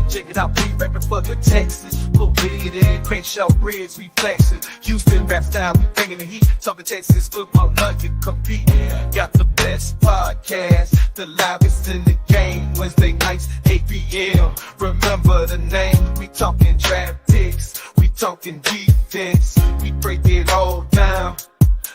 Check it out, we rapping for the Texans. We'll be there, Crenshaw Bridge, we flexing. Houston rap style, we bringing the heat. Talking Texas football, nothing compete. Got the best podcast, the livest in the game. Wednesday nights, 8 p.m. Remember the name, we talking draft picks. We talking defense, we break it all down.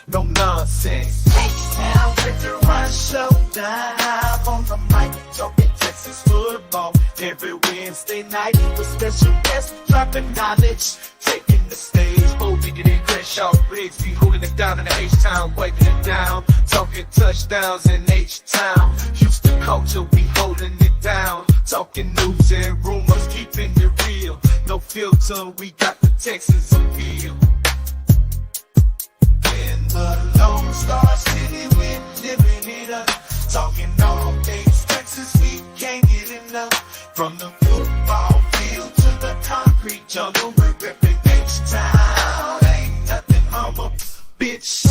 No nonsense. H-Town Veteran Showdown. On the mic, talking Texas football. Every Wednesday night, with special guests dropping knowledge, taking the stage. Bigger than Crenshaw Briggs, we holding it down in the H-Town, wiping it down. Talking touchdowns in H-Town. Houston culture, we holding it down. Talking news and rumors, keeping it real. No filter, we got the Texans appeal. In the Lone Star City, we're living it up. Talking all things Texas, we can't get enough. From the football field to the concrete jungle, we're repping H-Town. Ain't nothing humble, bitch.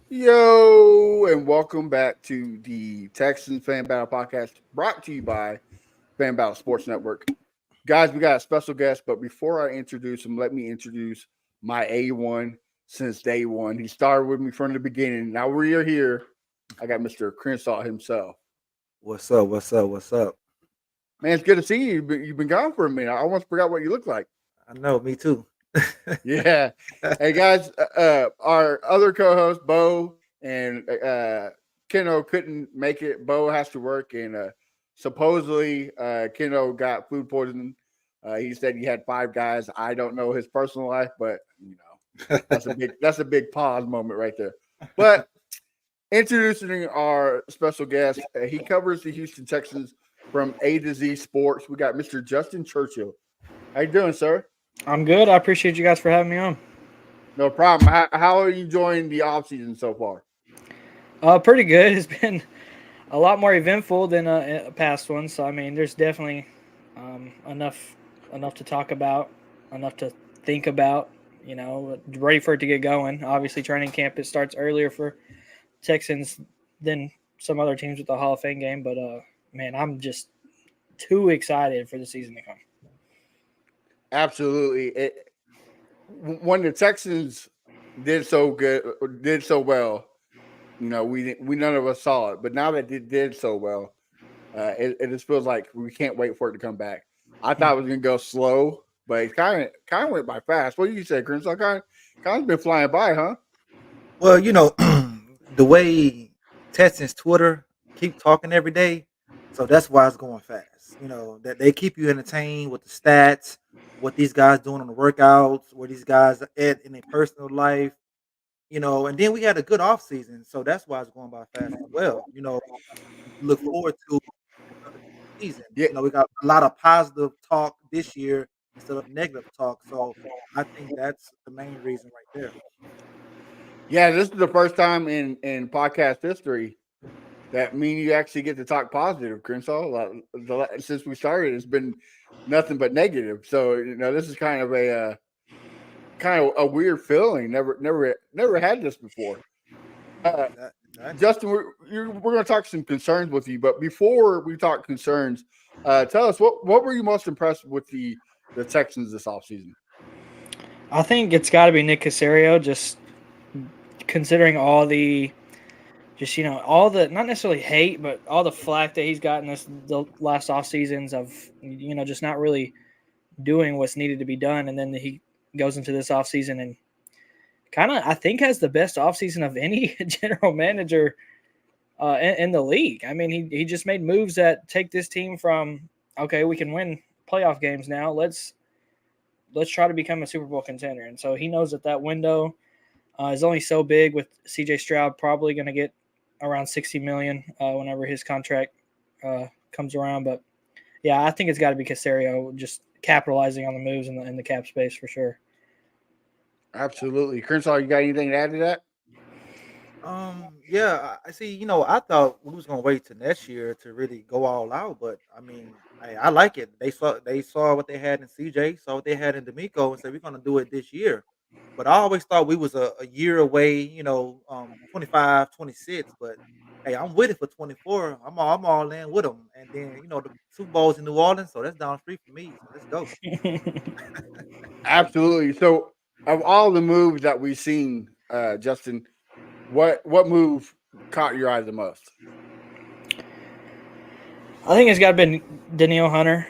Yo, and welcome back to the Texans Fan Battle Podcast, brought to you by Fan Battle Sports Network. Guys, we got a special guest, but before I introduce him, let me introduce my A1 since day one. He started with me from the beginning. Now we are here. I got Mr. Crenshaw himself. What's up? What's up? What's up? Man, it's good to see you. You've been gone for a minute. I almost forgot what you look like. I know, me too. Yeah. Hey, guys, our other co-host, Bo, and Keno couldn't make it. Bo has to work, and supposedly Keno got food poisoning. He said he had 5 guys. I don't know his personal life, but, you know, that's a big pause moment right there. But introducing our special guest, he covers the Houston Texans from A to Z Sports. We got Mr. Justin Churchill. How you doing, sir? I'm good. I appreciate you guys for having me on. No problem. How are you enjoying the offseason so far? Pretty good. It's been a lot more eventful than a past one. So, I mean, there's definitely enough to talk about, enough to think about, you know, ready for it to get going. Obviously, training camp, it starts earlier for Texans than some other teams with the Hall of Fame game. But, man, I'm just too excited for the season to come. Absolutely. When the Texans did so well, you know, we none of us saw it. But now that it did so well, it just feels like we can't wait for it to come back. I thought it was going to go slow, but it kind of went by fast. What do you say, Crenshaw? Kind of been flying by, huh? Well, you know, the way Texans Twitter keep talking every day, so that's why it's going fast. You know, that they keep you entertained with the stats, what these guys doing on the workouts, where these guys are at in their personal life, you know, and then we had a good off season, so that's why it's going by fast as well. You know, look forward to another season. Yeah. You know, we got a lot of positive talk this year instead of negative talk, so I think that's the main reason right there. Yeah, this is the first time in podcast history that me and you actually get to talk positive, Crenshaw. Since we started, it's been nothing but negative. So, you know, this is kind of a weird feeling. Never had this before. Justin, we're going to talk some concerns with you, but before we talk concerns, tell us what were you most impressed with the Texans this offseason? I think it's got to be Nick Caserio, just considering all the not necessarily hate, but all the flack that he's gotten the last off seasons of, you know, just not really doing what's needed to be done. And then he goes into this off season and kind of, I think, has the best off season of any general manager in the league. I mean, he just made moves that take this team from, okay, we can win playoff games now. Let's try to become a Super Bowl contender. And so he knows that window is only so big, with CJ Stroud probably going to get around $60 million whenever his contract comes around. But yeah, I think it's got to be Caserio, just capitalizing on the moves in the cap space for sure. Absolutely. Crenshaw, you got anything to add to that? Yeah, I see. You know, I thought we was gonna wait till next year to really go all out, but I mean, I like it. They saw what they had in CJ, saw what they had in D'Amico, and said we're gonna do it this year. But I always thought we was a year away, you know, 25, 26. But hey, I'm with it for 24. I'm all in with them. And then the Super Bowl's in New Orleans, so that's down the street for me. So let's go. Absolutely. So, of all the moves that we've seen, Justin, what move caught your eye the most? I think it's got to be Danielle Hunter.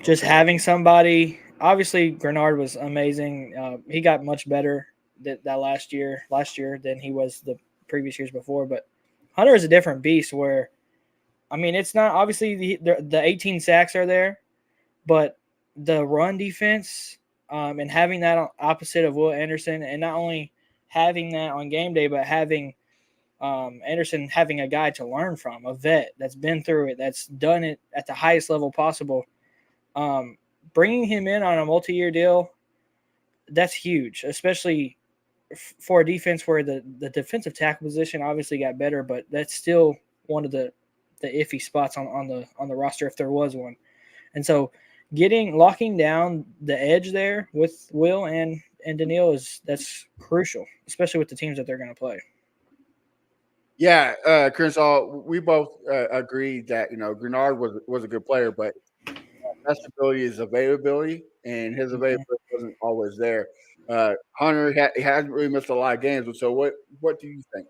Just having somebody. Obviously, Grenard was amazing. He got much better that last year than he was the previous years before. But Hunter is a different beast. Where, I mean, it's not obviously the 18 sacks are there, but the run defense and having that opposite of Will Anderson, and not only having that on game day, but having Anderson having a guy to learn from, a vet that's been through it, that's done it at the highest level possible. Bringing him in on a multi-year deal, that's huge, especially for a defense where the defensive tackle position obviously got better, but that's still one of the iffy spots on the roster if there was one. And so locking down the edge there with Will and Daniil that's crucial, especially with the teams that they're going to play. Yeah, Crenshaw, we both agreed that Grenard was a good player, but best ability is availability, and his availability wasn't always there. Hunter he hasn't really missed a lot of games. So what do you think?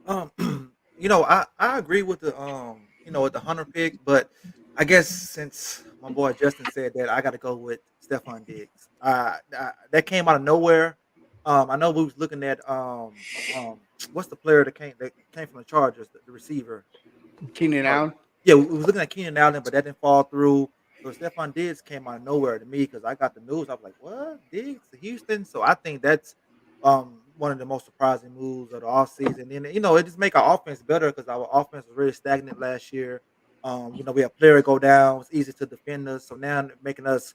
I agree with the with the Hunter pick, but I guess since my boy Justin said that, I got to go with Stephon Diggs. That came out of nowhere. I know we was looking at what's the player that came from the Chargers, the receiver. Keenan Allen? Yeah, we was looking at Keenan Allen, but that didn't fall through. So Stephon Diggs came out of nowhere to me because I got the news. I was like, "What? Diggs to Houston?" So I think that's one of the most surprising moves of the offseason. And it just make our offense better because our offense was really stagnant last year. We have player go down. It's easy to defend us. So now making us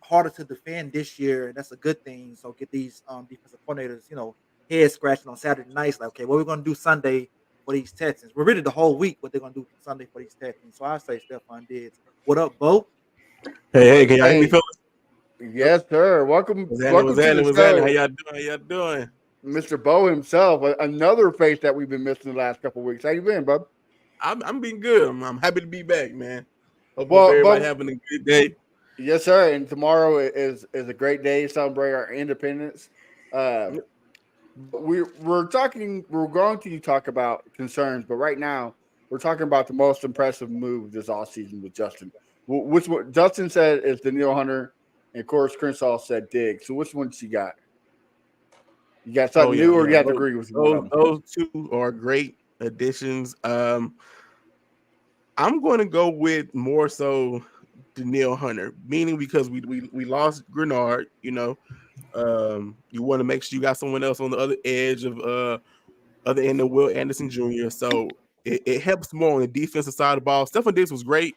harder to defend this year, and that's a good thing. So get these defensive coordinators, head scratching on Saturday nights. Like, okay, what we're gonna do Sunday for these Texans? We're really the whole week what they're gonna do Sunday for these Texans. So I say Stephon Diggs. What up, Bo? Hey, can y'all hear me, fellas? Yes, sir. Welcome What's to happening? the show, How y'all doing? Mr. Bo himself. Another face that we've been missing the last couple of weeks. How you been, bub? I'm being good. I'm happy to be back, man. Hope Well, everybody Bo, having a good day. yes, sir. And tomorrow is a great day to celebrate our independence. We're going to talk about concerns, but right now we're talking about the most impressive move this offseason with Justin. Which one Justin said is Danielle Hunter, and of course Crenshaw said Diggs. So which one you got? You got something new, or you have to agree with one of them? Those two are great additions. I'm going to go with more so Danielle Hunter, meaning because we lost Grenard. You want to make sure you got someone else on the other edge of other end of Will Anderson Jr. So it helps more on the defensive side of the ball. Stephon Diggs was great.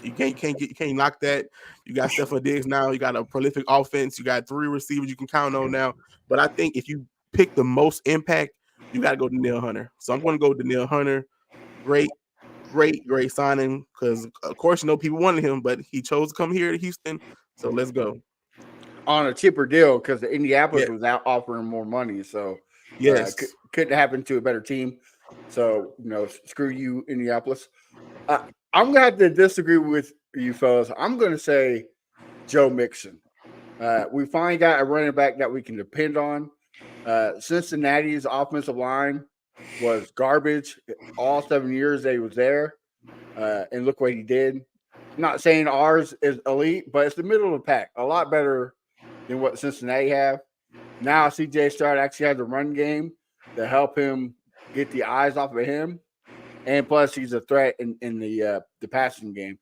You can't knock that. You got Stephon Diggs now. You got a prolific offense. You got 3 receivers you can count on now. But I think if you pick the most impact, you got to go Danielle Hunter. So I'm going to go Danielle Hunter. Great signing because, of course, people wanted him, but he chose to come here to Houston. So let's go. On a cheaper deal because Indianapolis was out offering more money. So yes, couldn't happen to a better team. So, screw you, Indianapolis. I'm going to have to disagree with you, fellas. I'm going to say Joe Mixon. We finally got a running back that we can depend on. Cincinnati's offensive line was garbage all 7 years they was there. And look what he did. I'm not saying ours is elite, but it's the middle of the pack. A lot better than what Cincinnati have. Now CJ Stroud actually has a run game to help him get the eyes off of him. And plus, he's a threat in the passing game.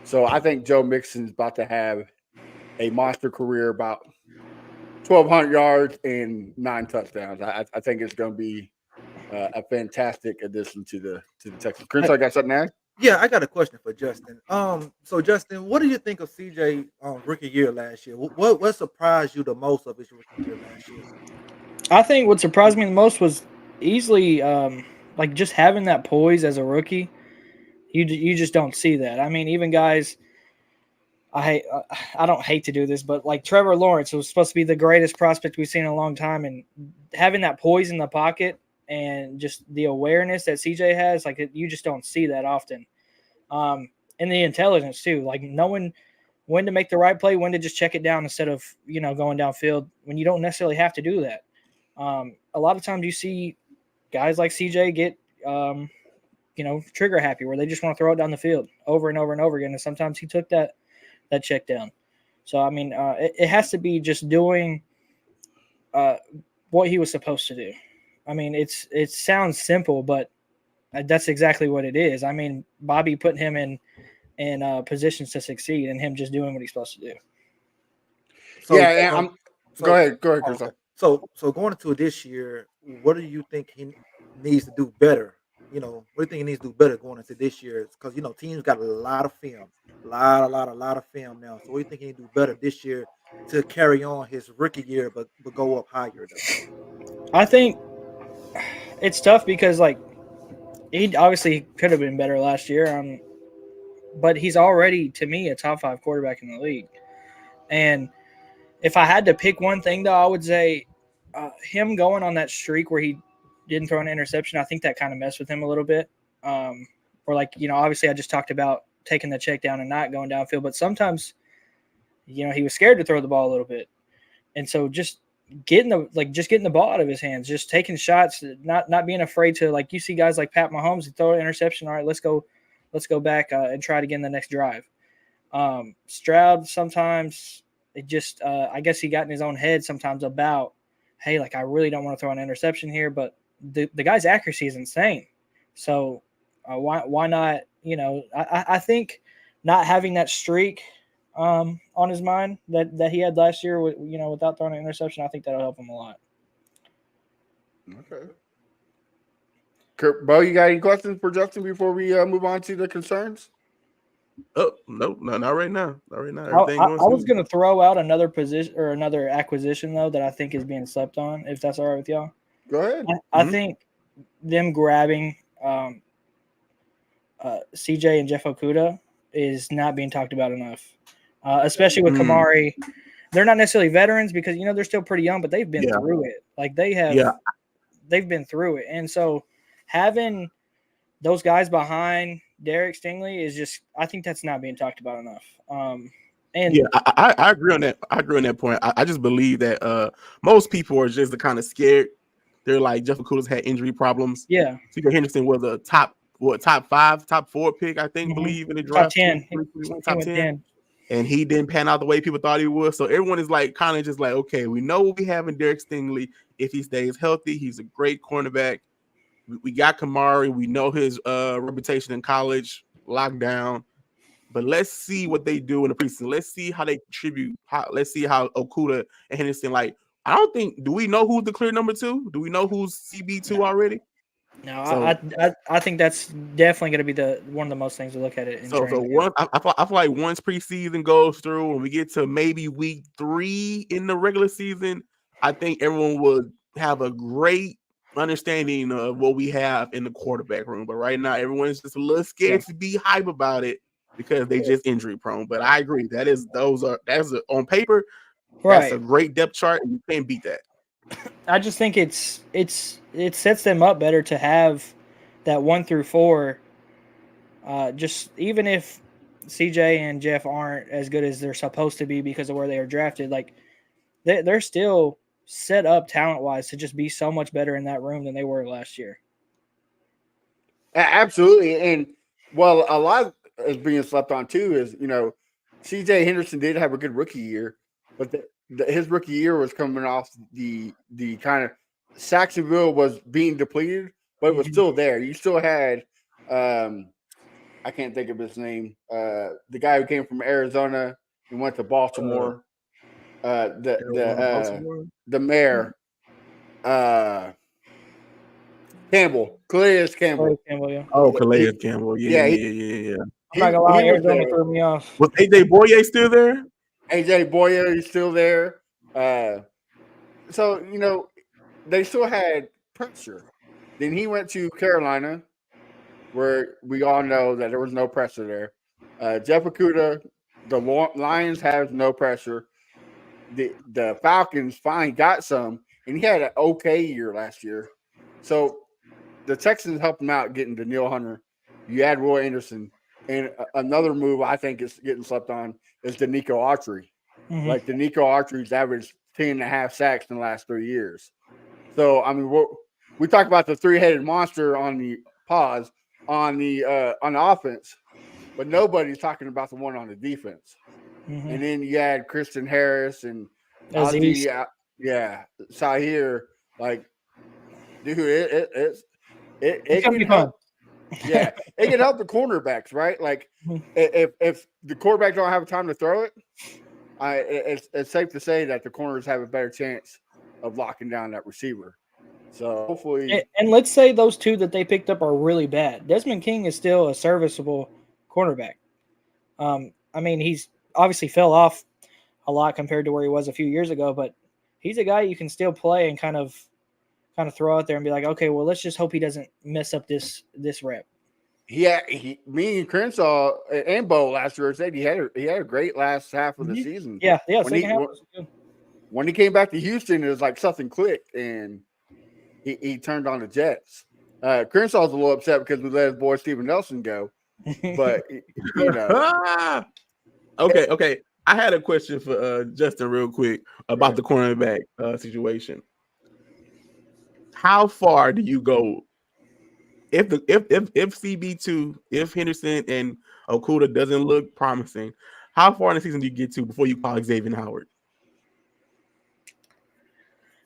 So I think Joe Mixon's about to have a monster career, about 1,200 yards and 9 touchdowns. I think it's going to be a fantastic addition to the Texans. Chris, I got something to add? Yeah, I got a question for Justin. So Justin, what do you think of CJ rookie year last year? What surprised you the most of his rookie year last year? I think what surprised me the most was easily like just having that poise as a rookie. You just don't see that. I mean, even guys. I don't hate to do this, but like Trevor Lawrence was supposed to be the greatest prospect we've seen in a long time, and having that poise in the pocket and just the awareness that CJ has, like you just don't see that often. And the intelligence too, like knowing when to make the right play, when to just check it down instead of, going downfield when you don't necessarily have to do that. A lot of times you see guys like CJ get, trigger happy where they just want to throw it down the field over and over and over again. And sometimes he took that check down. So, I mean, it has to be just doing what he was supposed to do. I mean, it sounds simple, but that's exactly what it is. I mean, Bobby put him in positions to succeed and him just doing what he's supposed to do. So, go ahead, Chris. So going into this year, what do you think he needs to do better? What do you think he needs to do better going into this year? Because teams got a lot of film, a lot of film now. So what do you think he needs to do better this year to carry on his rookie year, but go up higher though? I think it's tough because he obviously could have been better last year, but he's already, to me, a top 5 quarterback in the league. And if I had to pick one thing, though, I would say him going on that streak where he didn't throw an interception, I think that kind of messed with him a little bit. Obviously I just talked about taking the check down and not going downfield, but sometimes, he was scared to throw the ball a little bit. And so just getting the ball out of his hands, just taking shots, not being afraid to, you see guys like Pat Mahomes, throw an interception. All right, let's go back and try it again the next drive. Stroud, sometimes it just, I guess he got in his own head sometimes about, hey, I really don't want to throw an interception here, but the guy's accuracy is insane. So why not? I think not having that streak on his mind that he had last year, without throwing an interception, I think that'll help him a lot. Okay. Bo, you got any questions for Justin before we move on to the concerns? Oh, no, not right now. Not right now. I was going to throw out another position or another acquisition, though, that I think is being slept on, if that's all right with y'all. Go ahead. I think them grabbing CJ and Jeff Okudah is not being talked about enough, especially with Kamari. They're not necessarily veterans because, they're still pretty young, but they've been through it. They've been through it. And so having those guys behind Derek Stingley is just, I think that's not being talked about enough. I agree on that. I agree on that point. I just believe that most people are just kind of scared. They're like, Jeff Okudah's had injury problems. Yeah. C.J. Henderson was a top 4 pick, I think, believe in the draft. Top 10. And he didn't pan out the way people thought he would. So everyone is kind of just okay, we know what we have in Derek Stingley. If he stays healthy, he's a great cornerback. We got Kamari. We know his reputation in college, locked down. But let's see what they do in the preseason. Let's see how they contribute. Let's see how Okudah and Henderson, do we know who's the clear number 2? Do we know who's CB2 already? No, so, I think that's definitely going to be one of the most things to look at it. I feel like once preseason goes through and we get to maybe week 3 in the regular season, I think everyone will have a great understanding of what we have in the quarterback room. But right now, everyone's just a little scared to be hype about it because they just injury prone. But I agree, that's on paper, right. That's a great depth chart, and you can't beat that. I just think it sets them up better to have that 1 through 4. Just even if CJ and Jeff aren't as good as they're supposed to be because of where they are drafted, they're still set up talent-wise to just be so much better in that room than they were last year. Absolutely. And, a lot is being slept on, too, is, CJ Henderson did have a good rookie year, but his rookie year was coming off the kind of Saxonville was being depleted, but it was still there. You still had, I can't think of his name, the guy who came from Arizona and went to Baltimore. The mayor, Campbell, Calais Campbell. Calais Campbell. Yeah. I'm not gonna lie, Arizona threw me off. Was AJ Boye still there? AJ Boye is still there. So they still had pressure. Then he went to Carolina, where we all know that there was no pressure there. Jeff Okudah, the Lions have no pressure. The Falcons finally got some, and he had an okay year last year. So the Texans helped him out getting Danielle Hunter. You add Roy Anderson, and another move I think is getting slept on is Danico Autry. Mhm. Like Danico Autry's averaged 10.5 sacks in the last 3 years. So I mean, we talk about the three-headed monster on the on the offense, but nobody's talking about the one on the defense. Mhm. And then you add Kristen Harris and Aziz. Ozzy, Sahir. Like, dude, It's it gonna can be fun. help. Yeah, it can help the cornerbacks, right? Like, Mhm. if the quarterback don't have time to throw it, it's safe to say that the corners have a better chance of locking down that receiver. So hopefully, And let's say those two that they picked up are really bad. Desmond King is still a serviceable cornerback. I mean, he's obviously fell off a lot compared to where he was a few years ago, but he's a guy you can still play and kind of throw out there and be like, okay, well, let's just hope he doesn't mess up this rep. me and Crenshaw and Bo last year said he had a great last half of the season. Yeah. When Second half was good. when he came back to Houston, it was like something clicked and he turned on the Jets. Crenshaw's a little upset because we let his boy Steven Nelson go, but you know, Okay. I had a question for Justin real quick about the cornerback situation. How far do you go if CB2, if Henderson and Okuda doesn't look promising? How far in the season do you get to before you call Xavier Howard?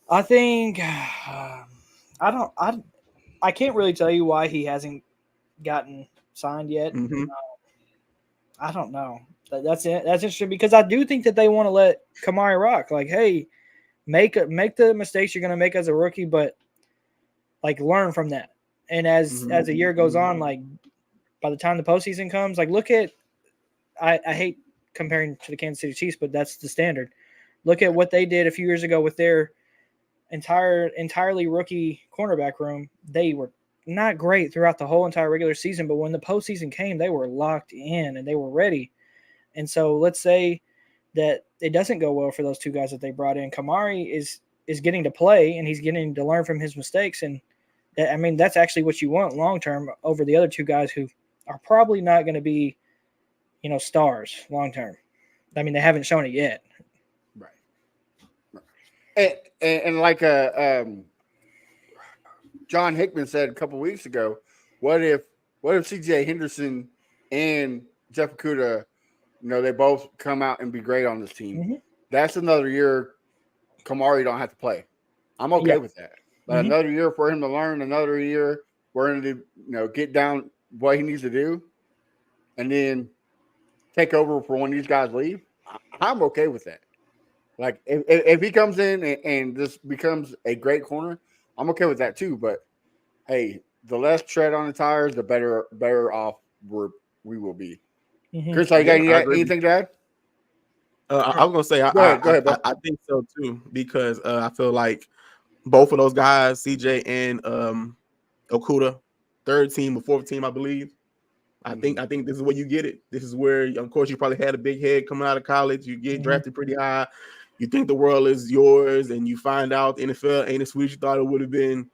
I think I can't really tell you why he hasn't gotten signed yet. Mm-hmm. I don't know. That's it. That's interesting because I do think that they want to let Kamari rock. Like, hey, make the mistakes you're going to make as a rookie, but like learn from that. And as the year goes on, like by the time the postseason comes, like look at I hate comparing to the Kansas City Chiefs, but that's the standard. Look at what they did a few years ago with their entirely rookie cornerback room. They were not great throughout the whole entire regular season, but when the postseason came, they were locked in and they were ready. And so let's say that it doesn't go well for those two guys that they brought in. Kamari is getting to play and he's getting to learn from his mistakes. And that, I mean, that's actually what you want long term over the other two guys who are probably not going to be, stars long term. I mean, they haven't shown it yet. Right. And like John Hickman said a couple weeks ago, what if CJ Henderson and Jeff Okuda, they both come out and be great on this team? Mm-hmm. That's another year Kamari don't have to play. I'm okay with that. But another year for him to learn, another year for him to get down what he needs to do, and then take over for when these guys leave. I'm okay with that. Like if he comes in and this becomes a great corner, I'm okay with that too. But hey, the less tread on the tires, the better off we will be. Mm-hmm. Chris, you got anything to add? I was gonna say Go ahead, I think so too because I feel like both of those guys, CJ and Okuda, third team or fourth team, I believe. I think this is where you get it. This is where, of course, you probably had a big head coming out of college. You get drafted pretty high. You think the world is yours, and you find out the NFL ain't as sweet as you thought it would have been.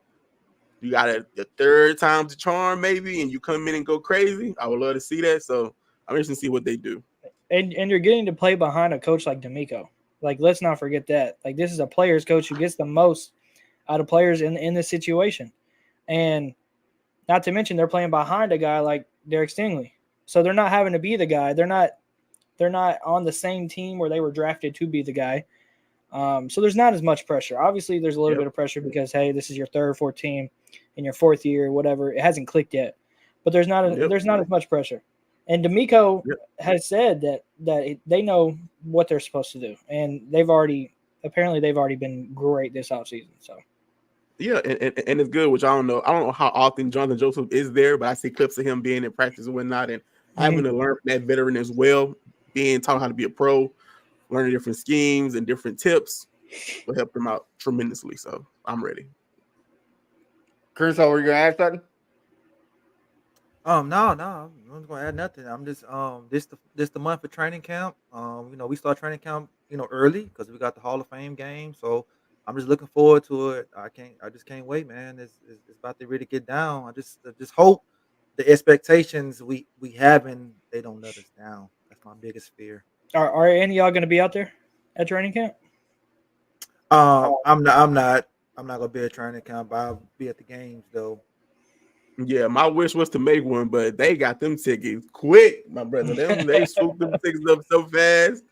You got a third time's the charm, maybe, and you come in and go crazy. I would love to see that. So I'm interested to see what they do. And you're getting to play behind a coach like D'Amico. Like, let's not forget that. Like, this is a player's coach who gets the most out of players in this situation. And not to mention they're playing behind a guy like Derek Stingley. So they're not having to be the guy. They're not on the same team where they were drafted to be the guy. So there's not as much pressure. Obviously, there's a little bit of pressure because, hey, this is your third or fourth team in your fourth year, whatever. It hasn't clicked yet. But there's not as much pressure. And D'Amico has said that they know what they're supposed to do. And they've already been great this offseason. So. Yeah, and it's good, which I don't know how often Jonathan Joseph is there, but I see clips of him being in practice and whatnot, and having to learn from that veteran as well, being taught how to be a pro, learning different schemes and different tips will help them out tremendously. So I'm ready. Kershaw, were you gonna add something? No, I'm not gonna add nothing. I'm just this the month for training camp. We start training camp, early because we got the Hall of Fame game. So I'm just looking forward to it. I just can't wait, man. It's about to really get down. I just hope the expectations we having, they don't let us down. That's my biggest fear. Are any of y'all going to be out there at training camp? I'm not gonna be at training camp. I'll be at the games though. Yeah, my wish was to make one, but they got them tickets quick, my brother. They swooped them tickets up so fast.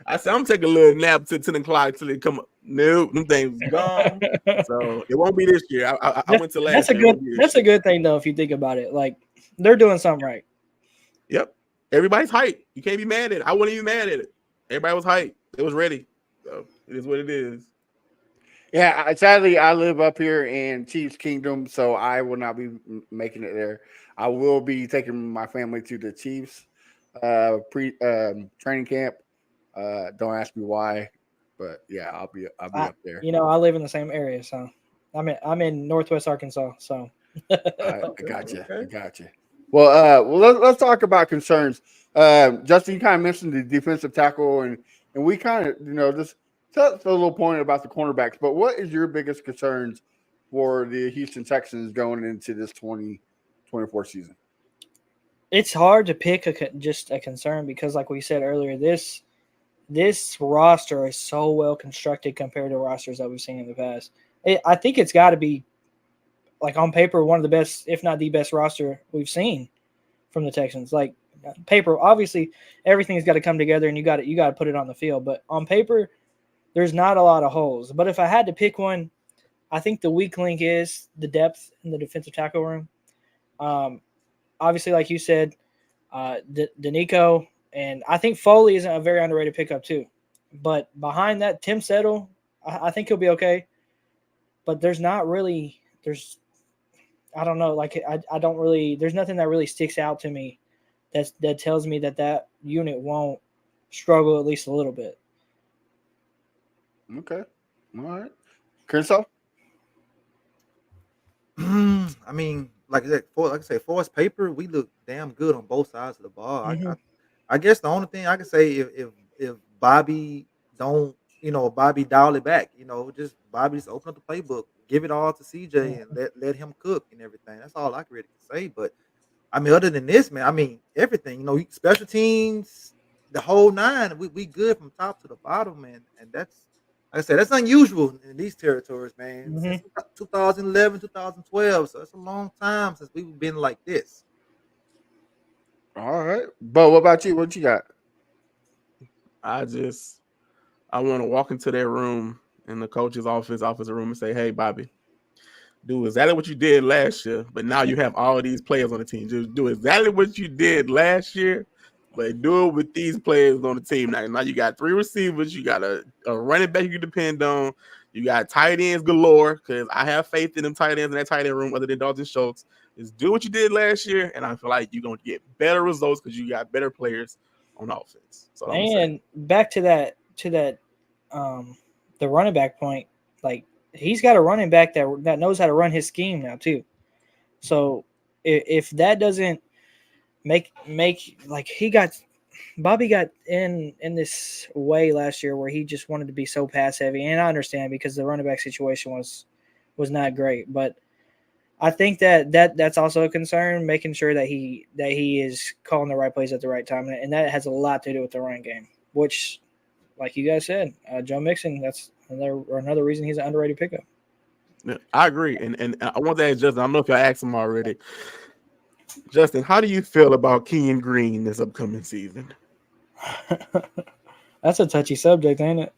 I said I'm taking a little nap till 10 o'clock till they come up. Nope, them things gone. So it won't be this year. I went to last year. That's a good thing though, if you think about it. Like they're doing something right. Yep. Everybody's hyped. You can't be mad at it. I wasn't even mad at it. Everybody was hyped. It was ready. So it is what it is. Yeah, sadly, I live up here in Chiefs Kingdom, so I will not be making it there. I will be taking my family to the Chiefs training camp. Don't ask me why, but yeah, I'll be up there. You know, I live in the same area, so I'm in Northwest Arkansas. So I got you. I got you. Well, let's talk about concerns. Justin, you kind of mentioned the defensive tackle, and we kind of just. That's a little point about the cornerbacks, but what is your biggest concerns for the Houston Texans going into this 2024 season? It's hard to pick just a concern because, like we said earlier, this roster is so well constructed compared to rosters that we've seen in the past. I think it's got to be, like on paper, one of the best, if not the best roster we've seen from the Texans. Like paper, obviously, everything's got to come together, and you got to put it on the field. But on paper, there's not a lot of holes. But if I had to pick one, I think the weak link is the depth in the defensive tackle room. Obviously, like you said, Danico, and I think Foley is a very underrated pickup too. But behind that, Tim Settle, I think he'll be okay. But there's not really – I don't know. Like I don't really – there's nothing that really sticks out to me that tells me that unit won't struggle at least a little bit. Okay. All right. Kershaw? I mean, like I say, for us paper, we look damn good on both sides of the ball. Mm-hmm. I guess the only thing I can say if Bobby don't, Bobby dial it back, just Bobby just open up the playbook, give it all to CJ and let him cook and everything. That's all I can really say. But I mean, other than this, man, I mean everything, special teams, the whole nine, we good from top to the bottom, man. And that's, like I said, that's unusual in these territories, man. Mm-hmm. Since 2011, 2012. So it's a long time since we've been like this. All right. Bo, what about you? What you got? I want to walk into their room in the coach's office room and say, hey, Bobby, do exactly what you did last year, but now you have all these players on the team. Just do exactly what you did last year, but do it with these players on the team. Now you got 3 receivers. You got a running back you can depend on. You got tight ends galore because I have faith in them tight ends in that tight end room other than Dalton Schultz. Just do what you did last year, and I feel like you're going to get better results because you got better players on offense. So and back to that, the running back point, like he's got a running back that knows how to run his scheme now too. So if that doesn't make like Bobby got in this way last year where he just wanted to be so pass heavy, and I understand because the running back situation was not great, but I think that's also a concern, making sure that he is calling the right plays at the right time, and that has a lot to do with the running game, which, like you guys said, Joe Mixon, that's another reason he's an underrated pickup. Yeah, I agree, and I want to ask Justin. I don't know if y'all asked him already. Justin, how do you feel about Kenyon Green this upcoming season? That's a touchy subject, ain't it?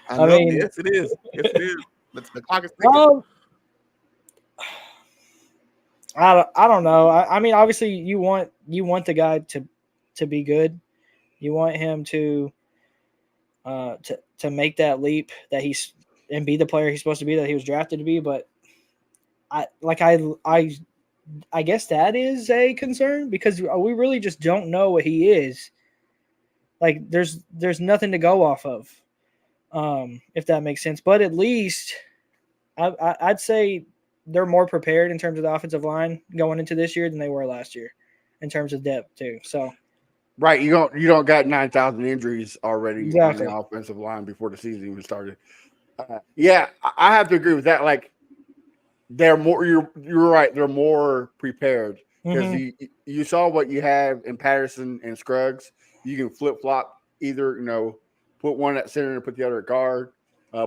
I mean, yes, it is. Yes, it is. The clock is ticking. I don't know. I mean, obviously, you want the guy to be good. You want him to make that leap that and be the player he's supposed to be, that he was drafted to be. But I guess that is a concern because we really just don't know what he is. Like there's nothing to go off of, if that makes sense. But at least I'd say they're more prepared in terms of the offensive line going into this year than they were last year, in terms of depth too. So, right, you don't got 9,000 injuries already exactly on the offensive line before the season even started. Yeah, I have to agree with that. Like they're more. You're right. They're more prepared because Mhm. you saw what you have in Patterson and Scruggs. You can flip flop either. Put one at center and put the other at guard.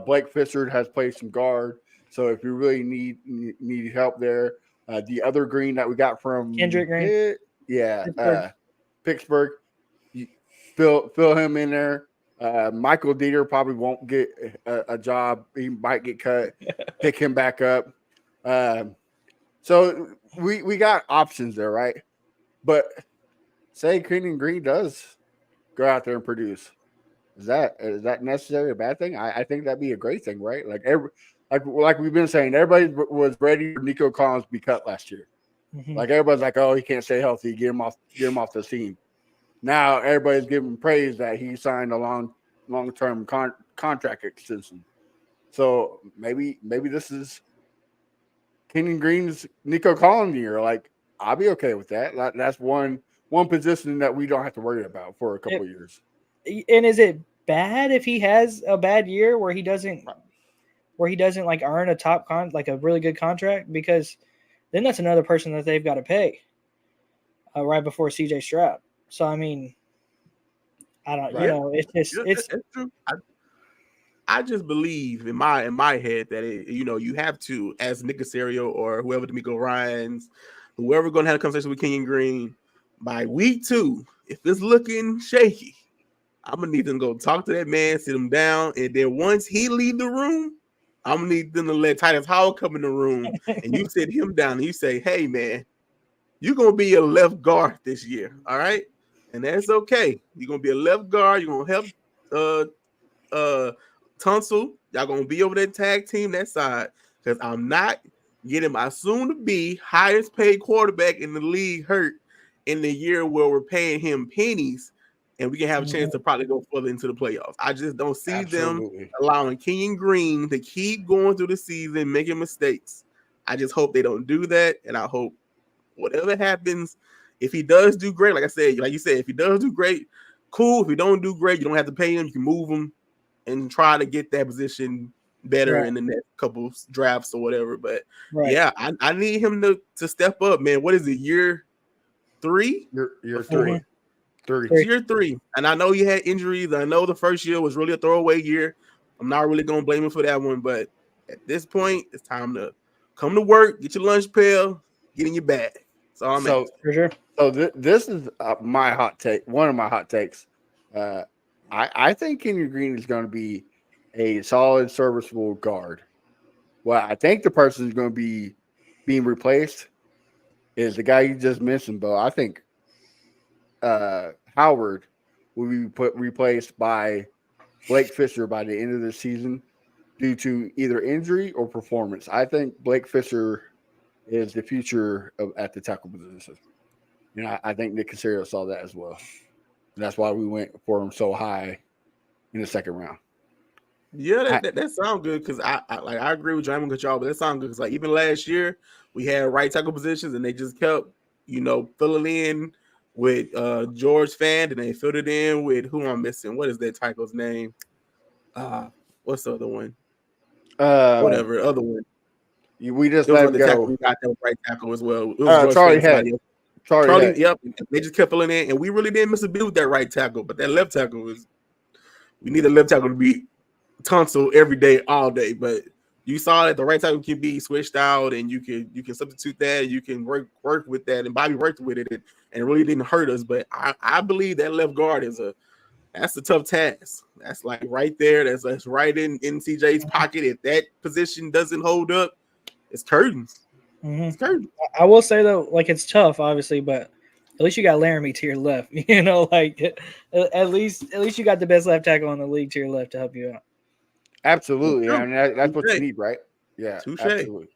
Blake Fisher has played some guard, so if you really need help there, the other green that we got from Kendrick Green, Pittsburgh. Pittsburgh, you fill him in there. Michael Dieter probably won't get a job. He might get cut. Pick him back up. So we got options there, right? But say Kenyon Green does go out there and produce. Is that necessarily a bad thing? I think that'd be a great thing, right? Like we've been saying, everybody was ready for Nico Collins to be cut last year. Mhm. Like everybody's like, oh, he can't stay healthy. Get him off the team. Now everybody's giving praise that he signed a long-term contract extension. So maybe this is Kenyon Green's Nico Collins year. Like I'll be okay with that. That's one position that we don't have to worry about for a couple of years. And is it bad if he has a bad year where he doesn't like earn a like a really good contract? Because then that's another person that they've got to pay right before CJ Stroud. So I mean, I don't, Right. it's That's true. I just believe in my head that you have to, as Nick Casario or whoever, D'Amico Ryans, whoever going to have a conversation with Kenyon Green by week 2. If it's looking shaky, I'm gonna need them to go talk to that man, sit him down, and then once he leave the room, I'm gonna need them to let Titus Howell come in the room, and you sit him down and you say, "Hey man, you're gonna be a left guard this year, all right?" And that's okay. You're gonna be a left guard. You're gonna help Tunsil. Y'all gonna be over that tag team that side, because I'm not getting my soon-to-be highest paid quarterback in the league hurt in the year where we're paying him pennies and we can have a chance to probably go further into the playoffs. I just don't see them allowing Kenyon Green to keep going through the season, making mistakes. I just hope they don't do that, and I hope whatever happens, if he does do great, like you said, if he does do great, cool. If he don't do great, you don't have to pay him. You can move him and try to get that position better in the next couple drafts or whatever. But yeah, I need him to step up, man. What is it, year 3? Year 3. It's year 3. And I know he had injuries. I know the first year was really a throwaway year. I'm not really going to blame him for that one. But at this point, it's time to come to work, get your lunch pail, get in your bag. That's all I'm asking. for sure. So this is my hot take. One of my hot takes. I think Kenyon Green is going to be a solid, serviceable guard. Well, I think the person who's going to be being replaced is the guy you just mentioned, Bo. I think Howard will be replaced by Blake Fisher by the end of the season due to either injury or performance. I think Blake Fisher is the future at the tackle position. I think Nick Casario saw that as well. And that's why we went for him so high in the second round. Yeah, that sounds good, because I agree with you. I'm gonna cut y'all, but that sounds good because like even last year we had right tackle positions and they just kept filling in with George Fant, and they filled it in with who I'm missing. What is that tackle's name? What's the other one? Whatever other one. We just let him go. We got that right tackle as well. It was Charlie Head. Charlie, yep. They just kept filling in, and we really didn't miss a beat with that right tackle. But that left tackle we need a left tackle to be Tunsil every day, all day. But you saw that the right tackle can be switched out, and you can substitute that, and you can work with that. And Bobby worked with it, and it really didn't hurt us. But I believe that left guard that's a tough task. That's like right there. That's right in CJ's pocket. If that position doesn't hold up, it's curtains. It's curtains. I will say though, like it's tough, obviously, but at least you got Laramie to your left. Like at least you got the best left tackle in the league to your left to help you out. Absolutely. I mean, that's what you need, right? Yeah. Touché. Absolutely.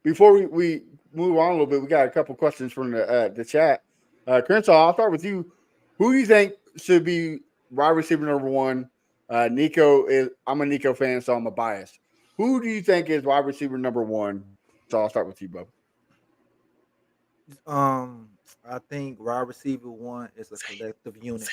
Before we move on a little bit, we got a couple questions from the chat. Crenshaw, I'll start with you. Who do you think should be wide receiver number 1? Nico is. I'm a Nico fan, so I'm a bias. Who do you think is wide receiver number 1? So I'll start with you, Bo. I think wide receiver 1 is a collective unit.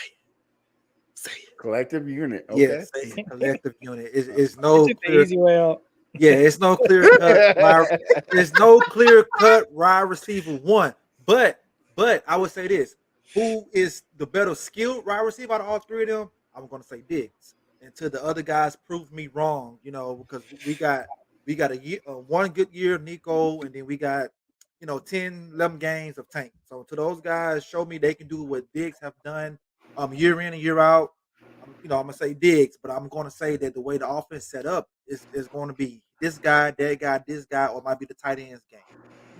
Say it. Collective unit. Okay. Yes, collective unit. It's I no took the clear. easy way out. Yeah, it's no clear cut. There's no clear cut wide receiver one. But I would say this: who is the better skilled wide receiver out of all three of them? I'm going to say Diggs. Until the other guys prove me wrong, because we got one good year of Nico, and then we got 10, 11 games of Tank. So to those guys, show me they can do what Diggs have done, year in and year out. I'm gonna say Diggs, but I'm gonna say that the way the offense set up is going to be this guy, that guy, this guy, or it might be the tight ends game.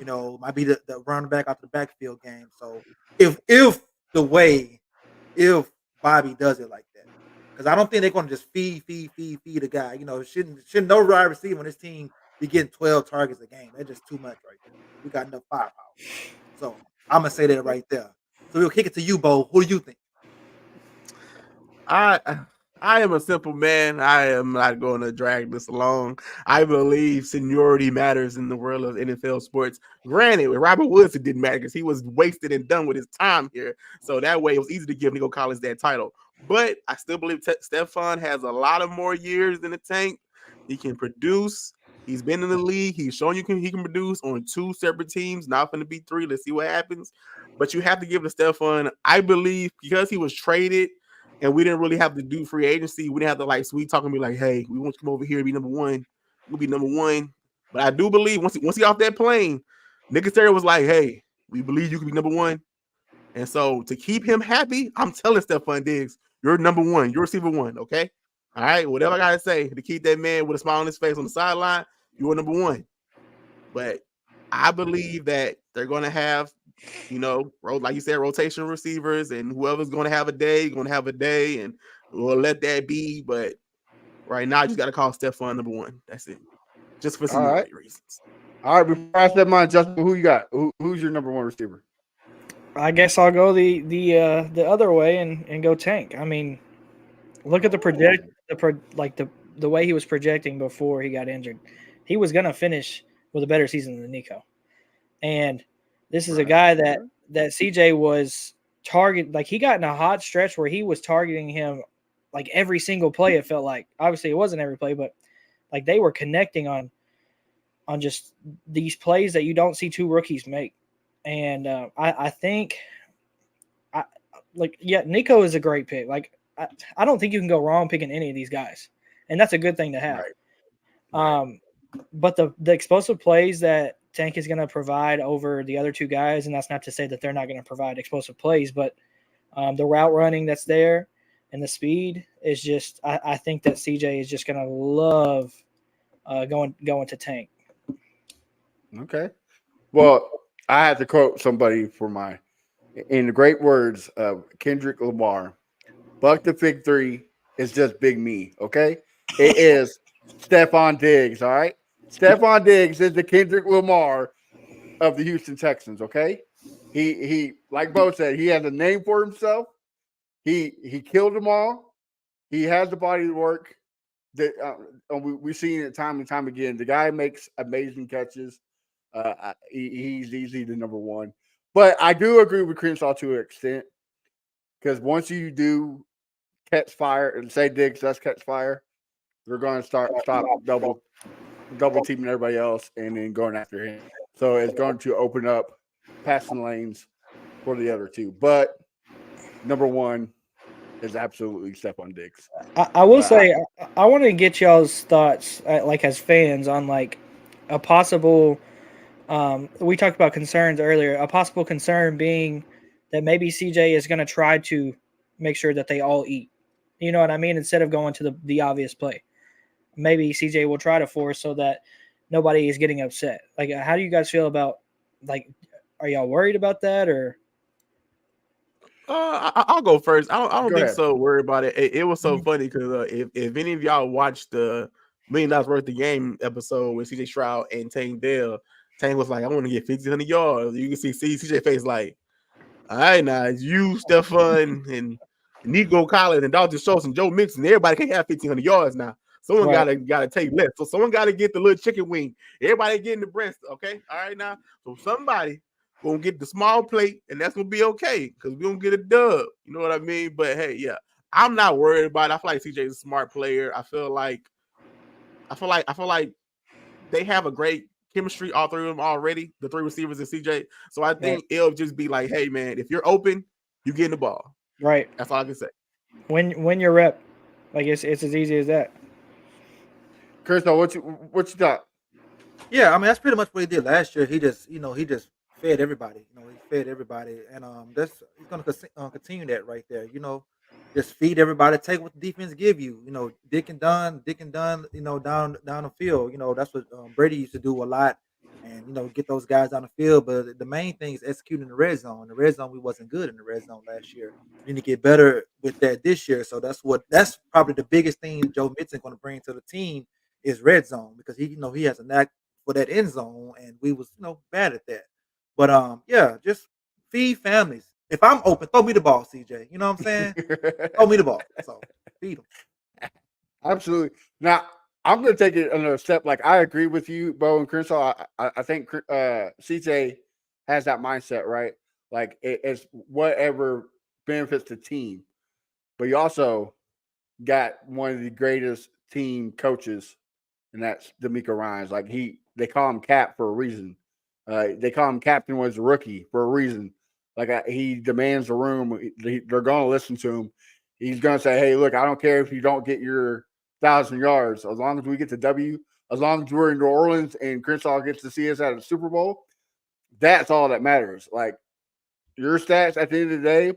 It might be the running back out the backfield game. So if the way if Bobby does it like that, because I don't think they're gonna just feed a guy. Shouldn't no wide receiver on this team be getting 12 targets a game. That's just too much right there. We got enough firepower. So I'm gonna say that right there. So we'll kick it to you, Bo. Who do you think? I am a simple man. I am not going to drag this along. I believe seniority matters in the world of NFL sports. Granted, with Robert Woods, it didn't matter because he was wasted and done with his time here. So that way, it was easy to give Nico Collins that title. But I still believe Stephon has a lot of more years in the tank. He can produce. He's been in the league. He's shown he can produce on 2 separate teams. Not going to be 3. Let's see what happens. But you have to give it to Stephon. I believe because he was traded. And we didn't really have to do free agency. We didn't have to like sweet talk and be like, hey, we want you to come over here and be number one. We'll be number one. But I do believe once he off that plane, Nick Casario was like, hey, we believe you can be number one. And so to keep him happy, I'm telling Stephon Diggs, you're number one. You're receiver one, okay? All right, whatever I got to say to keep that man with a smile on his face on the sideline, you're number one. But I believe that they're going to have like you said, rotation receivers, and whoever's going to have a day, and we'll let that be. But right now, you just got to call Stephon number one. That's it. Just for seniority reasons. All right, before I step mine, Justin, who you got? Who's your number one receiver? I guess I'll go the other way and go Tank. I mean, look at the way he was projecting before he got injured. He was gonna finish with a better season than Nico, and this is a guy that CJ was target. Like, he got in a hot stretch where he was targeting him like every single play. It felt like, obviously it wasn't every play, but like they were connecting on just these plays that you don't see 2 rookies make. And I think Nico is a great pick. Like, I don't think you can go wrong picking any of these guys, and that's a good thing to have. Right. But the explosive plays that Tank is going to provide over the other 2 guys, and that's not to say that they're not going to provide explosive plays, but the route running that's there and the speed is just – I think that CJ is just going to love going to Tank. Okay. Well, I had to quote somebody in the great words of Kendrick Lamar, Buck the Fig 3 is just big me, okay? It is Stephon Diggs, all right? Stephon Diggs is the Kendrick Lamar of the Houston Texans, okay? He like Bo said, he has a name for himself. He killed them all. He has the body to work. We've seen it time and time again. The guy makes amazing catches. He's easily the number one. But I do agree with Crenshaw to an extent, because once you do catch fire and say Diggs does catch fire, they're going to stop double teaming everybody else and then going after him. So it's going to open up passing lanes for the other 2. But number one is absolutely Stephon Diggs. I will say, I want to get y'all's thoughts, like as fans, on like a possible. We talked about concerns earlier. A possible concern being that maybe CJ is going to try to make sure that they all eat. You know what I mean? Instead of going to the obvious play, maybe CJ will try to force so that nobody is getting upset. Like, how do you guys feel about, like, are y'all worried about that, or? I'll go first. I don't think ahead. so worried about it. It was so funny because if any of y'all watched the $1 million worth of game episode with CJ Stroud and Tank Dell, Tank was like, I want to get 1,500 yards. You can see CJ face like, all right, now it's you, Stephon, and Nico Collins and Dalton Schultz and Joe Mixon. Everybody can't have 1,500 yards now. Someone gotta take less. So someone gotta get the little chicken wing. Everybody getting the breast. Okay, all right now. So somebody gonna get the small plate, and that's gonna be okay because we gonna get a dub. You know what I mean? But hey, yeah, I'm not worried about it. I feel like CJ is a smart player. I feel like they have a great chemistry, all three of them already, the three receivers and CJ. So I think it'll just be like, hey man, if you're open, you get in the ball. Right. That's all I can say. When your rep, like it's as easy as that. Crystal, what you thought? Yeah, I mean that's pretty much what he did last year. He just fed everybody. He fed everybody, and he's going to continue that right there. Just feed everybody, take what the defense give you. Dick and done. Down the field. That's what Brady used to do a lot, and get those guys down the field. But the main thing is executing the red zone. The red zone, we wasn't good in the red zone last year. We need to get better with that this year. So that's probably the biggest thing Joe Mixon going to bring to the team is red zone, because he has a knack for that end zone, and we was bad at that. But just feed families. If I'm open, throw me the ball, CJ. You know what I'm saying? Throw me the ball. So feed them. Absolutely. Now I'm going to take it another step. Like I agree with you, Bo and Crenshaw. I think CJ has that mindset, right? Like it's whatever benefits the team, but you also got one of the greatest team coaches, and that's D'Amico Ryans. Like they call him Cap for a reason. They call him Captain when he's a rookie for a reason. Like he demands the room. They're going to listen to him. He's going to say, "Hey, look, I don't care if you don't get your 1,000 yards, as long as we get the W, as long as we're in New Orleans and Crenshaw gets to see us at a Super Bowl, that's all that matters. Like your stats at the end of the day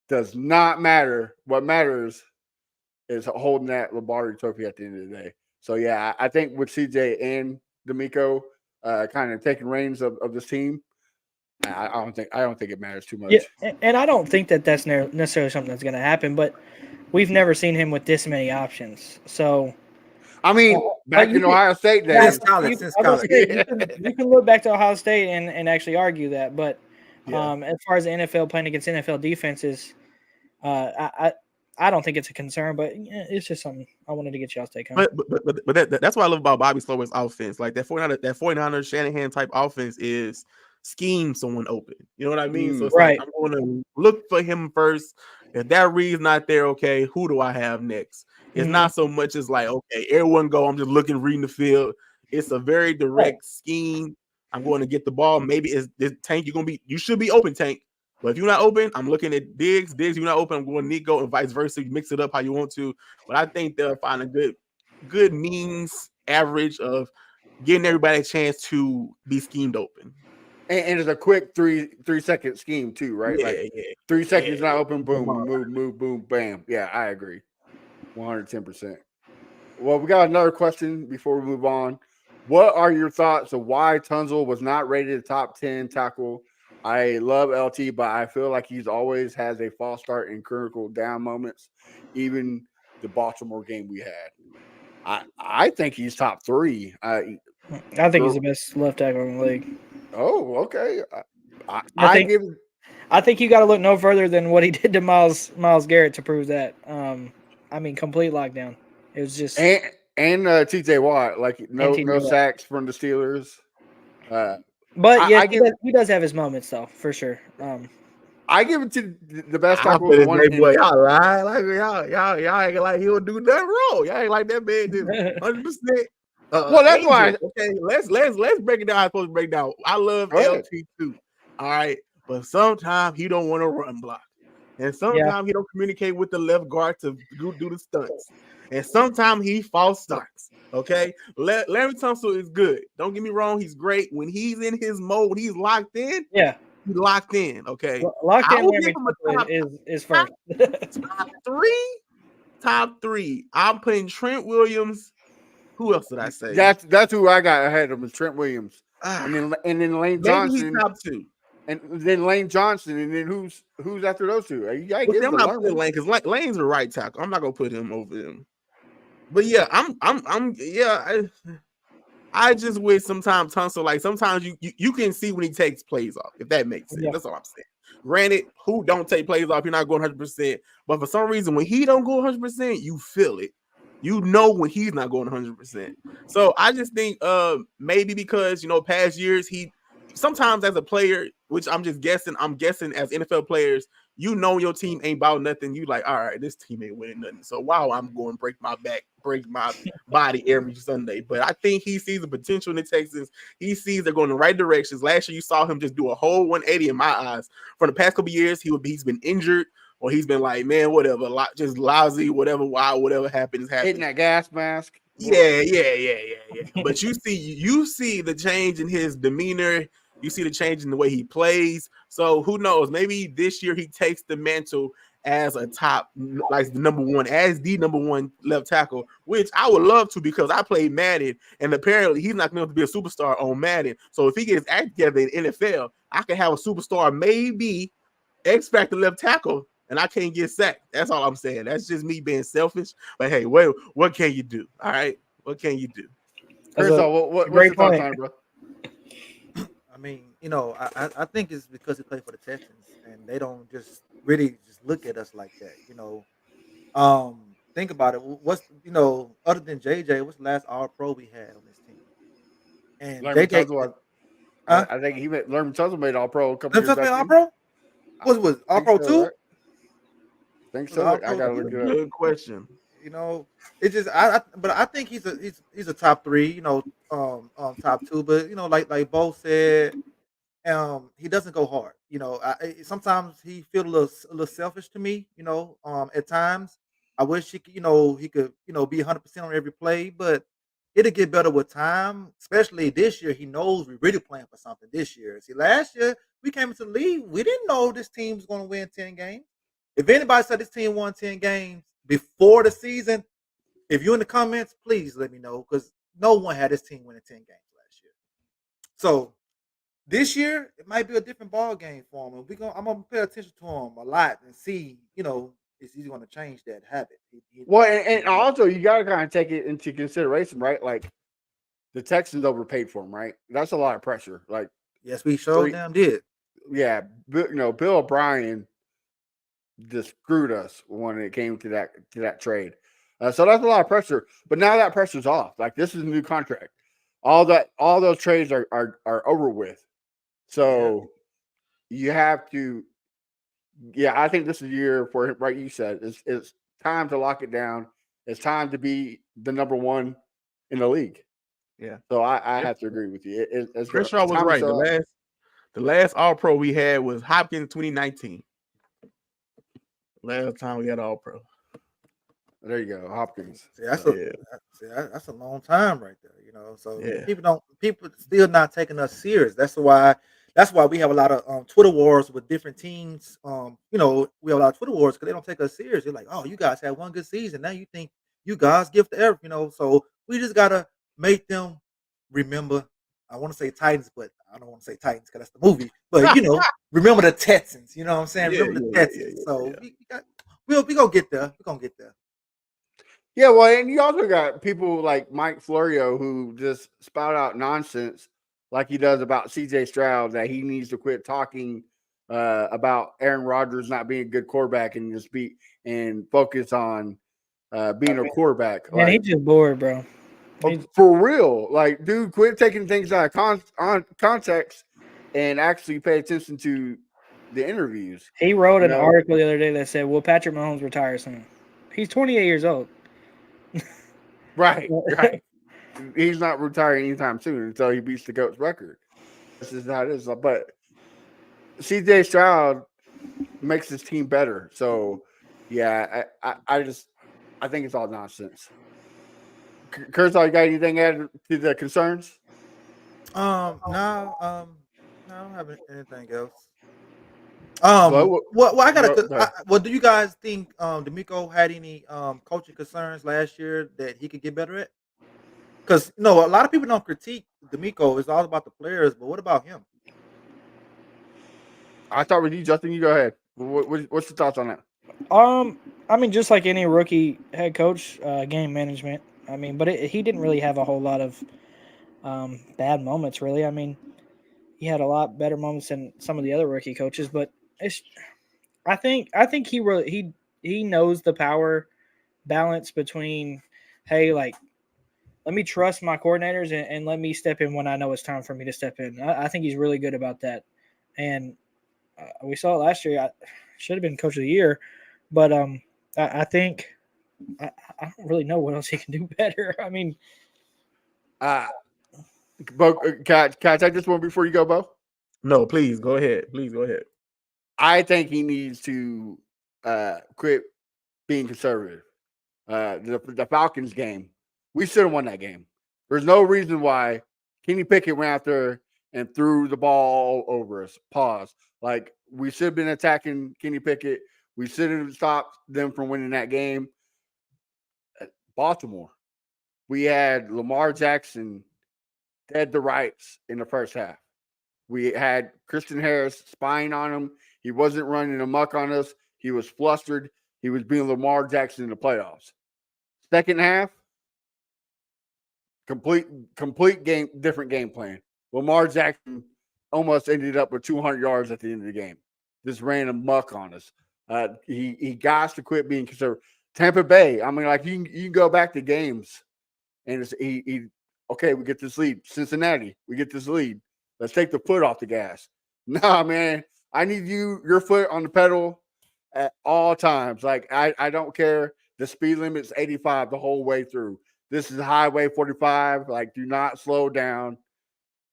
does not matter. What matters is holding that Lombardi trophy at the end of the day." So yeah, I think with CJ and D'Amico kind of taking reins of this team, I don't think it matters too much. Yeah, and I don't think that that's necessarily something that's going to happen, but we've never seen him with this many options. So, I mean, back in Ohio State days, you can look back to Ohio State and actually argue that. But as far as the NFL playing against NFL defenses, I don't think it's a concern, but it's just something I wanted to get y'all's take on. But that's what I love about Bobby Slowick's offense. Like that 49ers Shanahan type offense is scheme someone open. You know what I mean? So it's right. like I'm going to look for him first. If that read's not there, okay, who do I have next? It's not so much as like, okay, everyone go. I'm just reading the field. It's a very direct scheme. I'm going to get the ball. Maybe it's this Tank. You should be open, Tank. But if you're not open, I'm looking at Diggs. Diggs, you're not open, I'm going Nico, and vice versa. You mix it up how you want to. But I think they'll find a good means average of getting everybody a chance to be schemed open. And it's a quick 3-second scheme too, right? Yeah, 3 seconds not open, boom, move, boom, bam. Yeah, I agree. 110%. Well, we got another question before we move on. What are your thoughts of why Tunsil was not rated a top 10 tackle? I love LT, but I feel like he's always has a false start in critical down moments, even the Baltimore game we had. I think he's top 3. I think he's the best left tackle in the league. Oh, okay. I think you got to look no further than what he did to Myles Garrett to prove that. I mean, complete lockdown. It was just and TJ Watt, like no sacks from the Steelers. But yeah, he does have his moments though, for sure. I give it to the best tackle. Y'all lie, like y'all ain't like he'll do nothing wrong. Y'all ain't like that man did 100%. Well, that's why. Okay, let's break it down. I'm supposed to break down. I love LT too. All right, but sometimes he don't want to run block, and sometimes he don't communicate with the left guard to do the stunts, and sometimes he false starts. Okay, Larry Tunsil is good. Don't get me wrong; he's great when he's in his mode. He's locked in. Yeah, he's locked in. Okay, locked in. Is first. Top three. I'm putting Trent Williams. Who else did I say? That's who I got ahead of him, Trent Williams, and then Lane Johnson. Maybe he's top 2. And then Lane Johnson, and then who's after those two? I'm not putting Lane because Lane's a right tackle. I'm not gonna put him over him. But yeah, I just wish sometimes Tunsil, like sometimes you can see when he takes plays off, if that makes sense. Yeah. That's all I'm saying. Granted, who don't take plays off, you're not going 100%. But for some reason, when he don't go 100%, you feel it. You know when he's not going 100%. So I just think maybe because, past years, he sometimes as a player, which I'm guessing as NFL players, you know your team ain't about nothing. You like, all right, this team ain't winning nothing. So wow, I'm going to break my back, break my body every Sunday. But I think he sees the potential in the Texans. He sees they're going in the right directions. Last year, you saw him just do a whole 180 in my eyes. For the past couple of years, he's been injured, or he's been like, man, whatever, just lousy, whatever, wild, whatever happens. Hitting that gas mask. Yeah. But you see the change in his demeanor. You see the change in the way he plays. So who knows? Maybe this year he takes the mantle as a top, like the number one left tackle, which I would love to because I played Madden, and apparently he's not going to be a superstar on Madden. So if he gets act together in NFL, I can have a superstar, maybe X Factor left tackle, and I can't get sacked. That's all I'm saying. That's just me being selfish. But hey, what can you do? All right, what can you do? What's your thoughts on it, bro? I mean, I think it's because he played for the Texans, and they don't just really just look at us like that. Think about it. What's other than JJ, what's the last All Pro we had on this team? And JJ, I think he made Lerman Tunsil made All Pro a couple years back. All Pro? What was All Pro 2? Right? I think so. I gotta look it up. Good question. It's just but I think he's a top 3, top 2. But like Bo said, he doesn't go hard. Sometimes he feels a little selfish to me. At times I wish he could be 100% on every play, but it'll get better with time. Especially this year, he knows we're really playing for something this year. See, last year we came into the league, we didn't know this team was going to win 10 games. If anybody said this team won 10 games before the season, if you're in the comments, please let me know, because no one had this team winning 10 games last year. So this year, it might be a different ball game for him. And I'm going to pay attention to him a lot and see, is he going to change that habit. And also, you got to kind of take it into consideration, right? Like, the Texans overpaid for him, right? That's a lot of pressure. Like, yes, we sure damn did. Yeah, Bill O'Brien just screwed us when it came to that trade. So that's a lot of pressure. But now that pressure's off. Like, this is a new contract. All those trades are over with. So you have to. Yeah, I think this is a year for him. Right, you said it's time to lock it down. It's time to be the number one in the league. Yeah. So I have to agree with you. Kershaw was right. The last All Pro we had was Hopkins 2019. Last time we had All Pro. There you go, Hopkins. See, that's a long time right there. So people still not taking us serious. That's why we have a lot of Twitter wars with different teams. We have a lot of Twitter wars because they don't take us serious. They're like, oh, you guys had one good season. Now you think you guys give the air, So we just gotta make them remember. I want to say Titans, but I don't want to say Titans because that's the movie. But remember the Texans. You know what I'm saying? Remember the Texans. So we're gonna get there. We're gonna get there. Yeah, well, and you also got people like Mike Florio who just spout out nonsense like he does about CJ Stroud, that he needs to quit talking about Aaron Rodgers not being a good quarterback and just focus on being a quarterback. Man, he's just bored, bro. For real. Like, dude, quit taking things out of context and actually pay attention to the interviews. He wrote an article the other day that said, will Patrick Mahomes retire soon? He's 28 years old. Right. He's not retiring anytime soon until he beats the GOAT's record. This is how it is. But CJ Stroud makes his team better. So, yeah, I think it's all nonsense. Kershaw, you got anything added to the concerns? No, I don't have anything else. Do you guys think D'Amico had any coaching concerns last year that he could get better at? Because a lot of people don't critique D'Amico. It's all about the players, but what about him? I start with you, Justin. You go ahead. What's your thoughts on that? I mean, just like any rookie head coach, game management. I mean, but he didn't really have a whole lot of bad moments, really. I mean, he had a lot better moments than some of the other rookie coaches, but I think he knows the power balance between, hey, like, let me trust my coordinators and let me step in when I know it's time for me to step in. I think he's really good about that. And we saw it last year. should have been coach of the year. But I think I don't really know what else he can do better. I mean, Bo, can I take this one before you go, Bo? No, please go ahead. Please go ahead. I think he needs to quit being conservative. The Falcons game, we should have won that game. There's no reason why Kenny Pickett went out there and threw the ball all over us. Pause. Like, we should have been attacking Kenny Pickett. We should have stopped them from winning that game. Baltimore, we had Lamar Jackson dead to rights in the first half. We had Christian Harris spying on him. He wasn't running amok on us. He was flustered. He was being Lamar Jackson in the playoffs. Second half, complete game, different game plan. Lamar Jackson almost ended up with 200 yards at the end of the game. Just ran amok on us. He got to quit being conservative. Tampa Bay, I mean, like, you can go back to games, and okay, we get this lead. Cincinnati, we get this lead. Let's take the foot off the gas. Nah, man, I need your foot on the pedal at all times. Like, I don't care. The speed limit's 85 the whole way through. This is Highway 45. Like, do not slow down.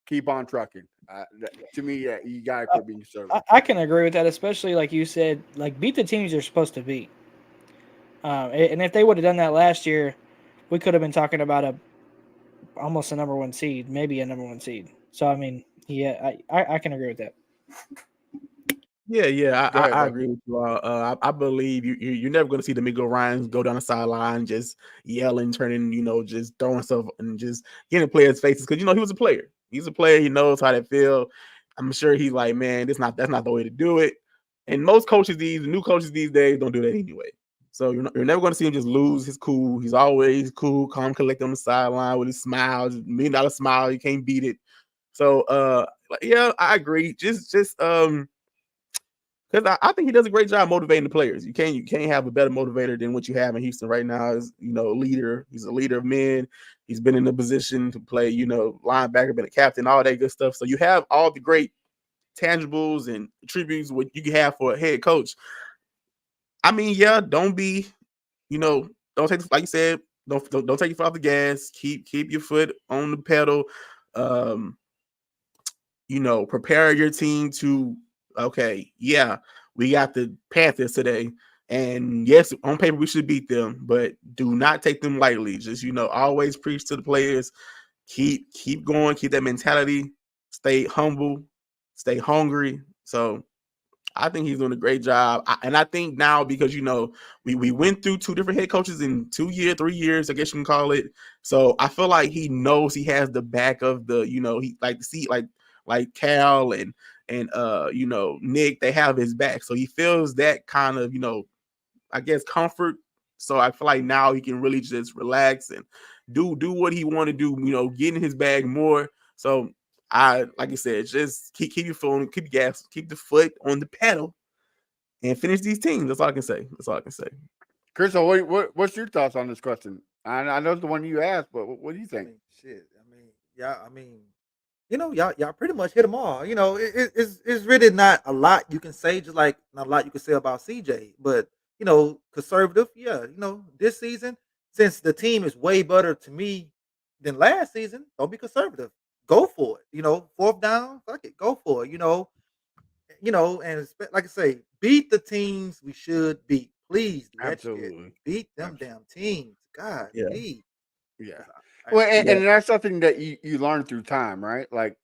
Keep on trucking. To me, you got to quit being conservative. I can agree with that, especially like you said, like, beat the teams you're supposed to beat. And if they would have done that last year, we could have been talking about almost a number one seed, maybe a number one seed. So, I mean, yeah, I can agree with that. Yeah, I agree with you all. I believe you're never going to see D'Amico Ryans go down the sideline just yelling, turning, just throwing stuff and just getting in players' faces, because he was a player. He's a player. He knows how that feel. I'm sure he's like, man, that's not the way to do it. And most coaches, the new coaches these days, don't do that anyway. So you're never going to see him just lose his cool. He's always cool, calm, collected on the sideline with his smile, $1 million smile. You can't beat it. So yeah, I agree. Just because I think he does a great job motivating the players. You can't have a better motivator than what you have in Houston right now. Is a leader. He's a leader of men. He's been in the position to play, linebacker, been a captain, all that good stuff. So you have all the great tangibles and attributes what you can have for a head coach. I mean, yeah, don't be, don't take, like you said, don't take your foot off the gas. Keep your foot on the pedal. Prepare your team to, okay, yeah, we got the Panthers today, and yes, on paper we should beat them, but do not take them lightly. Just always preach to the players. Keep going. Keep that mentality. Stay humble. Stay hungry. So I think he's doing a great job. And I think now, because, we went through 2 different head coaches in 2 years, 3 years, I guess you can call it. So I feel like he knows he has the back of the, he like to see like Cal and Nick, they have his back. So he feels that kind of, I guess, comfort. So I feel like now he can really just relax and do what he want to do, get in his bag more. So like I said, just keep your phone, keep your gas, keep the foot on the pedal, and finish these teams. That's all I can say. Chris, what's your thoughts on this question? I know it's the one you asked, but what do you think? Y'all pretty much hit them all. It's really not a lot you can say, just like not a lot you can say about CJ. But conservative, yeah. This season, since the team is way better to me than last season, don't be conservative. Go for it. 4th down, fuck it, go for it. And like I say, beat the teams we should beat. Please, Absolutely, beat them damn teams. God, yeah. please. Yeah. Well, and that's something that you learn through time, right? Like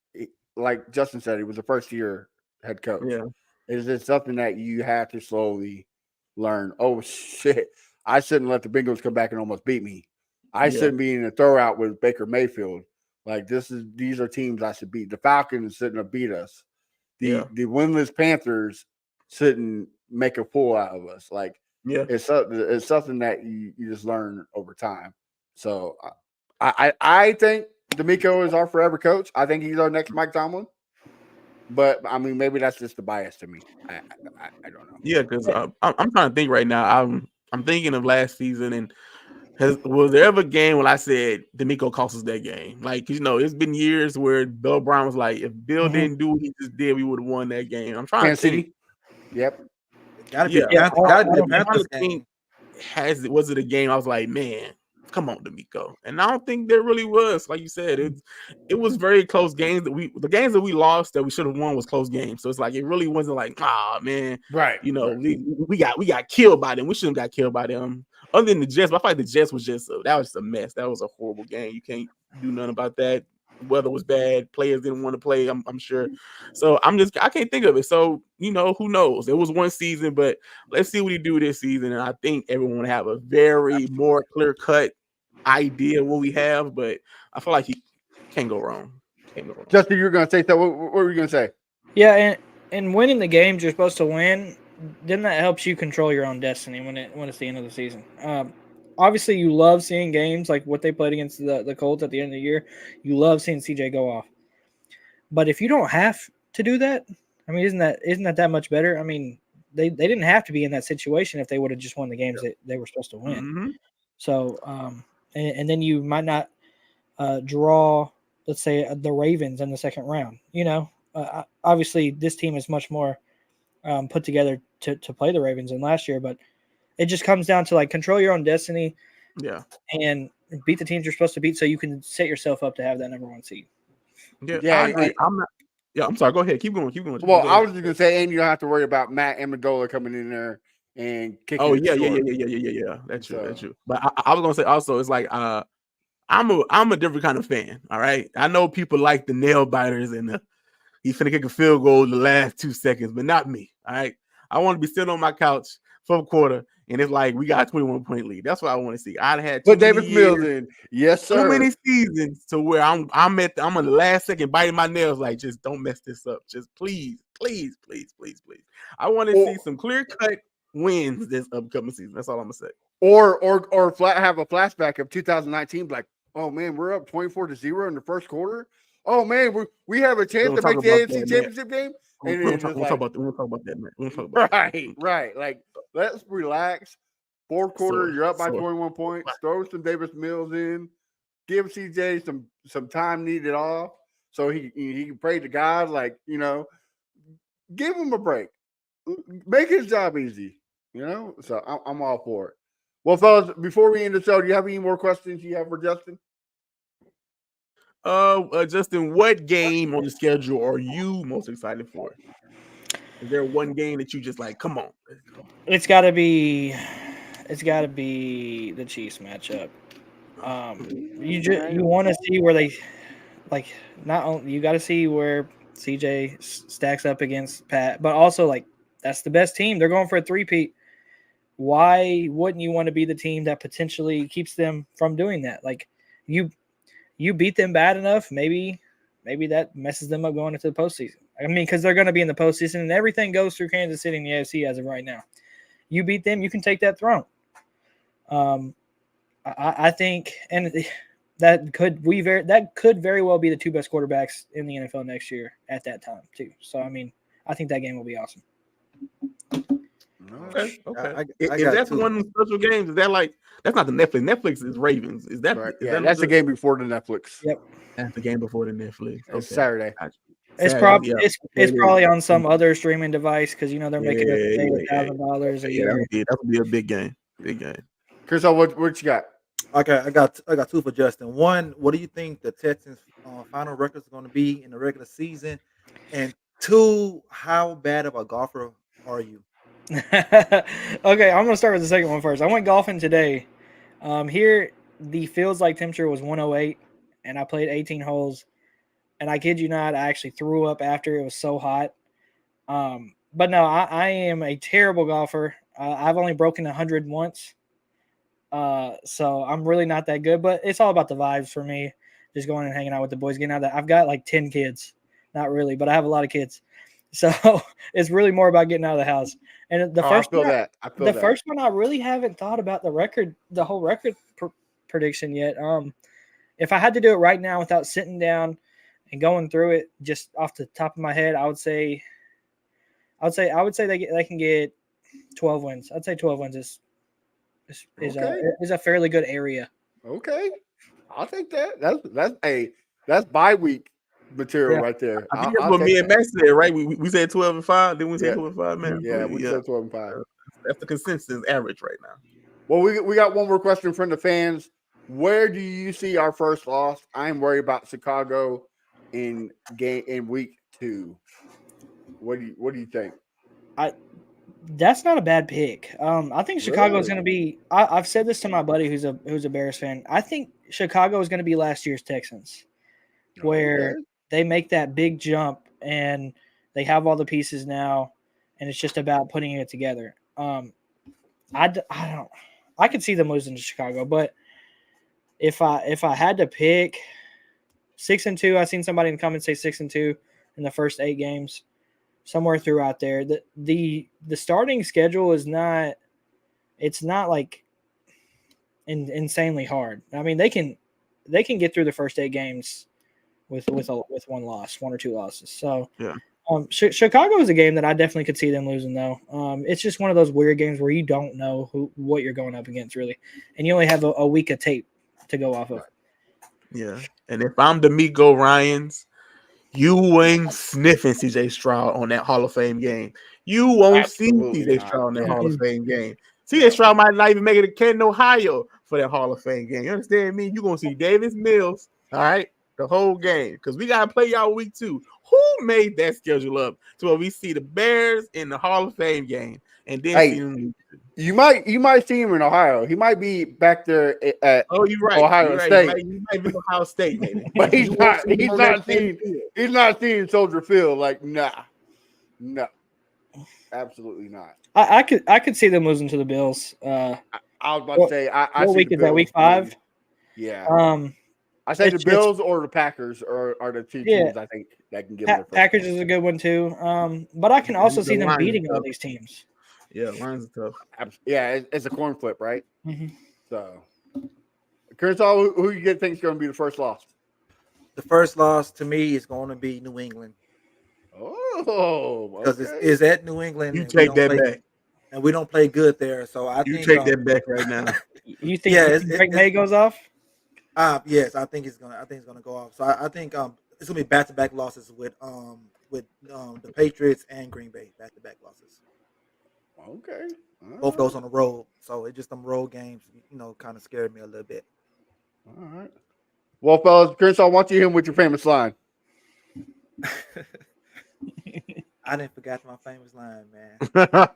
Justin said, he was a first-year head coach. Yeah. Is it something that you have to slowly learn? Oh, shit, I shouldn't let the Bengals come back and almost beat me. I shouldn't be in a throwout with Baker Mayfield. Like, these are teams I should beat. The Falcons shouldn't have beat us. The winless Panthers shouldn't make a fool out of us. Like, it's something that you just learn over time. So I think D'Amico is our forever coach. I think he's our next Mike Tomlin. But I mean, maybe that's just a bias to me. I don't know. Yeah, because I'm trying to think right now. I'm thinking of last season, and was there ever a game when I said D'Amico cost us that game? Like, it's been years where Bill Brown was like, if Bill didn't do what he just did, we would have won that game. I'm trying to think. Yep. Gotta be Yeah. a Panthers, gotta be a I'm trying Panthers to think, game. was it a game I was like, man, come on, D'Amico. And I don't think there really was. Like you said, it was very close games the games that we lost that we should have won was close games. So it's like it really wasn't like, man, Right. we got killed by them. We shouldn't got killed by them. Other than the Jets, but I feel like the Jets was just that was just a mess. That was a horrible game. You can't do nothing about that. The weather was bad. Players didn't want to play. I'm sure. So I can't think of it. So who knows? It was one season, but let's see what he do this season. And I think everyone will have a very more clear cut idea of what we have. But I feel like he can't go wrong. Justin, you were going to say that. What were you going to say? Yeah, and winning the games you're supposed to win, then that helps you control your own destiny when it's the end of the season. Obviously, you love seeing games like what they played against the Colts at the end of the year. You love seeing CJ go off. But if you don't have to do that, I mean, isn't that much better? I mean, they didn't have to be in that situation if they would have just won the games that they were supposed to win. Mm-hmm. So, and then you might not draw, let's say, the Ravens in the second round. Obviously, this team is much more put together to play the Ravens than last year, but it just comes down to like control your own destiny, and beat the teams you're supposed to beat, so you can set yourself up to have that number one seed. Yeah, I agree. I'm sorry. Go ahead. Keep going. Well, I was just gonna say, and you don't have to worry about Matt Amendola coming in there and kicking. Oh yeah. That's true. But I was gonna say also, it's like I'm a different kind of fan. All right, I know people like the nail biters and he's finna kick a field goal in the last 2 seconds, but not me. All right, I want to be sitting on my couch for a quarter, and it's like we got a 21-point lead. That's what I want to see. I'd had put Davis Mills in, yes sir. Too many seasons to where I'm on the last second biting my nails, like just don't mess this up. Just please. I want to see some clear cut wins this upcoming season. That's all I'm gonna say. Or have a flashback of 2019, like, oh man, we're up 24-0 in the first quarter. Oh man, we have a chance to make the AFC Championship game. And we'll talk about that, man. Right. Like, let's relax. Fourth quarter, you're up by 21 points. Throw some Davis Mills in. Give CJ some time needed off so he can pray to God. Like, give him a break. Make his job easy. So I'm all for it. Well, fellas, before we end the show, do you have any more questions you have for Justin? Justin, what game on the schedule are you most excited for? Is there one game that you just like, come on? It's got to be the Chiefs matchup. You want to see where they not only you got to see where CJ stacks up against Pat, but also that's the best team. They're going for a three-peat. Why wouldn't you want to be the team that potentially keeps them from doing that? Like you beat them bad enough, maybe that messes them up going into the postseason. I mean, because they're going to be in the postseason, and everything goes through Kansas City in the AFC as of right now. You beat them, you can take that throne. I think, and that could very well be the two best quarterbacks in the NFL next year at that time too. So I mean, I think that game will be awesome. Okay. Is that one of the special games? Is that that's not the Netflix? Netflix is Ravens. Is that? Right. That's the game before the Netflix. Yep. That's the game before the Netflix. It's Saturday. It's probably on some other streaming device because they're making it $1,000 a year. That would be a big game. Chris, what you got? Okay, I got two for Justin. One, what do you think the Texans' final record is going to be in the regular season? And two, how bad of a golfer are you? Okay, I'm gonna start with the second one first. I went golfing today. Here the feels like temperature was 108, and I played 18 holes. And I kid you not, I actually threw up after. It was so hot. But no, I am a terrible golfer. I've only broken 100 once. So I'm really not that good. But it's all about the vibes for me. Just going and hanging out with the boys, getting out of that. I've got 10 kids. Not really, but I have a lot of kids. So it's really more about getting out of the house. And the first one, I really haven't thought about the whole record prediction yet. If I had to do it right now without sitting down and going through it just off the top of my head, I would say they can get 12 wins. I'd say 12 wins is a fairly good area. Okay, I'll take that. That's bye week material Yeah. right there. I think that's what me and Matt said, right? We said 12-5. Then we said Yeah. 12-5, man. Yeah, we said 12-5. That's the consensus average right now. Well, we got one more question from the fans. Where do you see our first loss? I'm worried about Chicago in week 2. What do you think? That's not a bad pick. I think Chicago is Really? going to be. I've said this to my buddy who's a Bears fan. I think Chicago is going to be last year's Texans, where Okay. they make that big jump and they have all the pieces now, and it's just about putting it together. I don't. I could see them losing to Chicago, but if I had to pick 6-2, I've seen somebody in the comments say 6-2 in the first 8 games. Somewhere throughout there. The starting schedule is not, it's not like insanely hard. I mean, they can get through the first 8 games with one loss, 1 or 2 losses. So yeah. Chicago is a game that I definitely could see them losing though. It's just one of those weird games where you don't know what you're going up against really, and you only have a week of tape to go off of. Yeah, and if I'm D'Amico Ryans, you ain't sniffing CJ Stroud on that Hall of Fame game. You won't Absolutely see CJ not. Stroud on that Hall of Fame game. CJ Stroud might not even make it to Canton, Ohio for that Hall of Fame game. You understand me? You're going to see Davis Mills, all right, the whole game because we got to play y'all week 2. Who made that schedule up to where we see the Bears in the Hall of Fame game and then see them? You might see him in Ohio. He might be back there at you're right. Ohio You're right. State. You might be Ohio State, maybe. But he's not seeing Soldier Field. Like, no, absolutely not. I could see them losing to the Bills. I was about to say, I what see week the is that? Week 5. Yeah. I said the Bills or the Packers are the two teams I think that can give them. Packers is a good one too. But I can also see them beating all these teams. Yeah, Lions are tough. Yeah, it's a coin flip, right? Mm-hmm. So, Kershaw, who you think is going to be the first loss? The first loss to me is going to be New England. Oh, because it's at New England. You take that back, and we don't play good there. So I think take that back right now. You think Drake May goes off? Yes, I think it's gonna go off. So I think it's gonna be back-to-back losses with the Patriots and Green Bay, back-to-back losses. Okay, both those on the road. So it's just them road games, kind of scared me a little bit. All right. Well, fellas, Chris, I want you to hit him with your famous line. I didn't forget my famous line, man.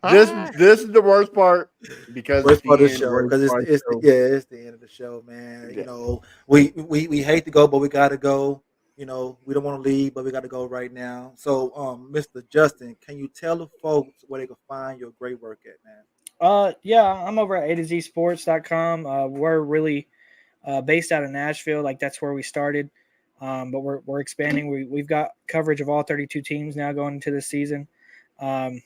This is the worst part because worst part of the show because it's the end of the show, man. Yeah. We hate to go, but we got to go. We don't want to leave, but we got to go right now. So, Mr. Justin, can you tell the folks where they can find your great work at, man? Yeah, I'm over at AtoZSports.com. We're really based out of Nashville, like that's where we started. But we're expanding. We've got coverage of all 32 teams now going into this season. I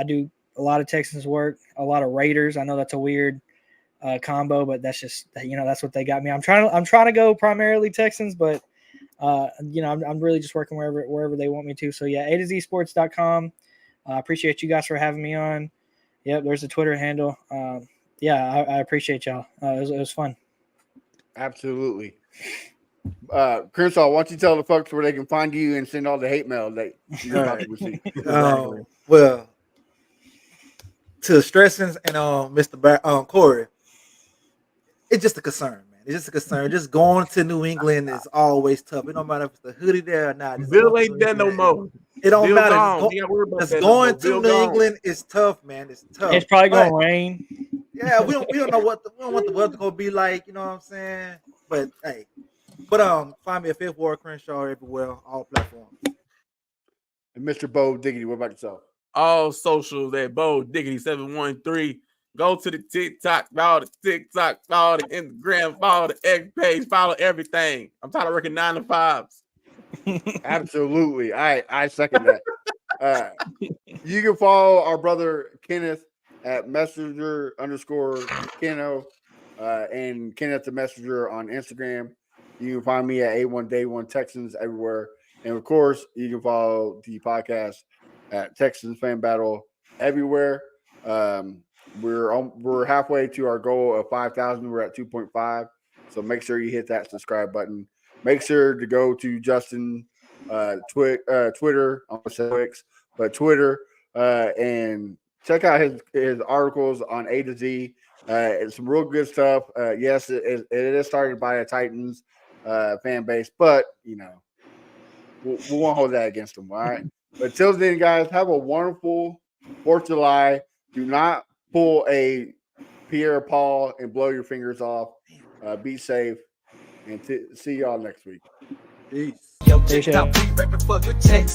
do a lot of Texans work, a lot of Raiders. I know that's a weird combo, but that's just that's what they got me. I'm trying to go primarily Texans, but I'm really just working wherever they want me to. So yeah, AtoZSports.com. I appreciate you guys for having me on. Yep, there's a Twitter handle. I appreciate y'all. It was fun. Absolutely. Kershaw, why don't you tell the folks where they can find you and send all the hate mail that you're about to receive? Well, to Stressins and Mr. Corey, it's just a concern, man. It's just a concern. Just going to New England is always tough. It don't matter if it's the hoodie there or not. Bill ain't there no more. It don't Bill matter. Just going to New England is tough, man. It's tough. It's probably gonna rain. Yeah, we don't know what the weather gonna be like. You know what I'm saying? But hey. Find me at Fifth Ward Crenshaw everywhere, all platforms. And Mr. Bo Diggity, what about yourself? All socials at Bo Diggity 713. Go to the TikTok, follow the TikTok, follow the Instagram, follow the X page, follow everything. I'm tired of working 9 to 5s. Absolutely, I second that. You can follow our brother Kenneth at Messenger_Keno and Kenneth the Messenger on Instagram. You can find me at A1Day1 Texans everywhere. And, of course, you can follow the podcast at Texans Fan Battle everywhere. We're halfway to our goal of 5,000. We're at 2.5. So make sure you hit that subscribe button. Make sure to go to Justin Twitter, I want to say Twix, but Twitter, and check out his articles on A to Z. It's some real good stuff. Yes, it is started by a Titans fan base, but we won't hold that against them. All right. But till then, guys, have a wonderful 4th of July. Do not pull a Pierre Paul and blow your fingers off. Be safe, and see y'all next week. Peace. Yo, check it out, we reppin' for the Texans.